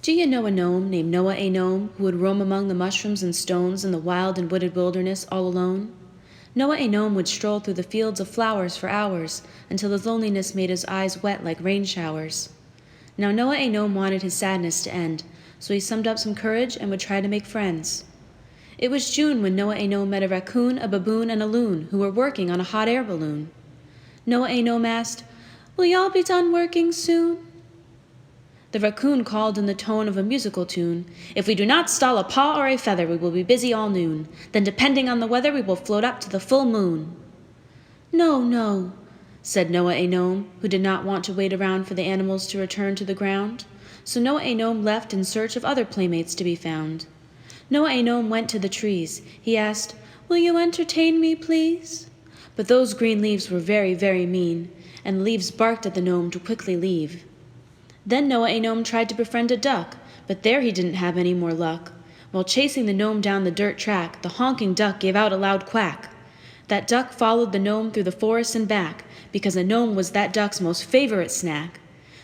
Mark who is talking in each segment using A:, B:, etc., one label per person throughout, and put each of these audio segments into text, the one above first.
A: Do you know a gnome named Noah A Gnome who would roam among the mushrooms and stones in the wild and wooded wilderness all alone? Noah A Gnome would stroll through the fields of flowers for hours until his loneliness made his eyes wet like rain showers. Now Noah A Gnome wanted his sadness to end, so he summed up some courage and would try to make friends. It was June when Noah A Gnome met a raccoon, a baboon, and a loon who were working on a hot air balloon. Noah A Gnome asked, "Will y'all be done working soon?" The raccoon called in the tone of a musical tune, "If we do not stall a paw or a feather, we will be busy all noon. Then, depending on the weather, we will float up to the full moon." "No, no," said Noah A Gnome, who did not want to wait around for the animals to return to the ground. So Noah A Gnome left in search of other playmates to be found. Noah A Gnome went to the trees. He asked, "Will you entertain me, please?" But those green leaves were very, very mean, and the leaves barked at the gnome to quickly leave. Then Noah A Gnome tried to befriend a duck, but there he didn't have any more luck. While chasing the gnome down the dirt track, the honking duck gave out a loud quack. That duck followed the gnome through the forest and back, because a gnome was that duck's most favorite snack.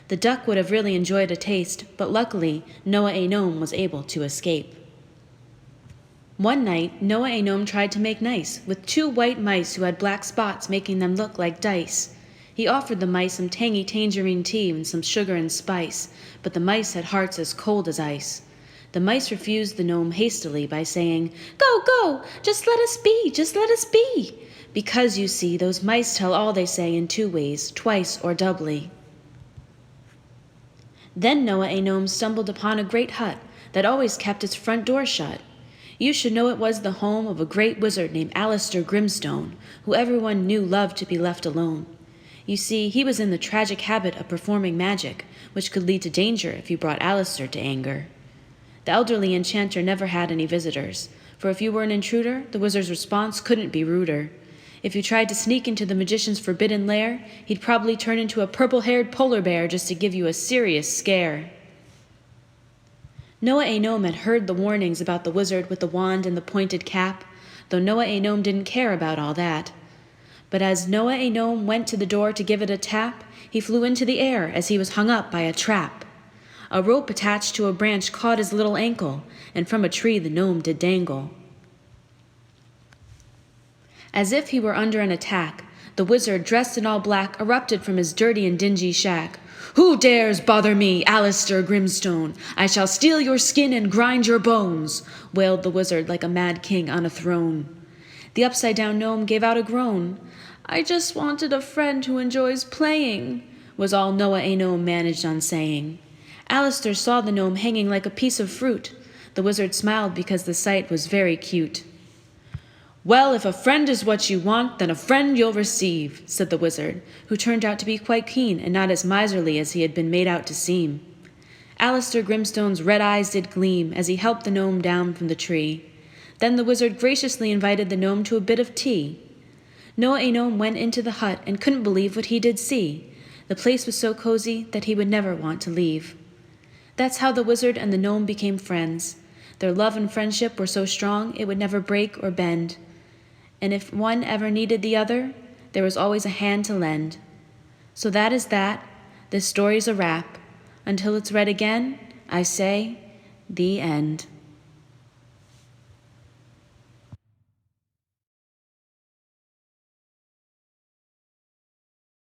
A: The duck would have really enjoyed a taste, but luckily, Noah A Gnome was able to escape. One night, Noah A Gnome tried to make nice with two white mice who had black spots making them look like dice. He offered the mice some tangy tangerine tea and some sugar and spice, but the mice had hearts as cold as ice. The mice refused the gnome hastily by saying, "Go, go, just let us be, just let us be," because, you see, those mice tell all they say in two ways, twice or doubly. Then Noah A Gnome stumbled upon a great hut that always kept its front door shut. You should know it was the home of a great wizard named Alistair Grimstone, who everyone knew loved to be left alone. You see, he was in the tragic habit of performing magic, which could lead to danger if you brought Alistair to anger. The elderly enchanter never had any visitors, for if you were an intruder, the wizard's response couldn't be ruder. If you tried to sneak into the magician's forbidden lair, he'd probably turn into a purple-haired polar bear just to give you a serious scare. Noah A Gnome had heard the warnings about the wizard with the wand and the pointed cap, though Noah A Gnome didn't care about all that. But as Noah A Gnome went to the door to give it a tap, he flew into the air as he was hung up by a trap. A rope attached to a branch caught his little ankle, and from a tree the gnome did dangle. As if he were under an attack, the wizard, dressed in all black, erupted from his dirty and dingy shack. "Who dares bother me, Alistair Grimstone? I shall steal your skin and grind your bones," wailed the wizard like a mad king on a throne. The upside-down gnome gave out a groan. "I just wanted a friend who enjoys playing," was all Noah A Gnome managed on saying. Alistair saw the gnome hanging like a piece of fruit. The wizard smiled because the sight was very cute. "Well, if a friend is what you want, then a friend you'll receive," said the wizard, who turned out to be quite keen and not as miserly as he had been made out to seem. Alistair Grimstone's red eyes did gleam as he helped the gnome down from the tree. Then the wizard graciously invited the gnome to a bit of tea. Noah A Gnome went into the hut and couldn't believe what he did see. The place was so cozy that he would never want to leave. That's how the wizard and the gnome became friends. Their love and friendship were so strong it would never break or bend. And if one ever needed the other, there was always a hand to lend. So that is that. This story's a wrap. Until it's read again, I say, the end.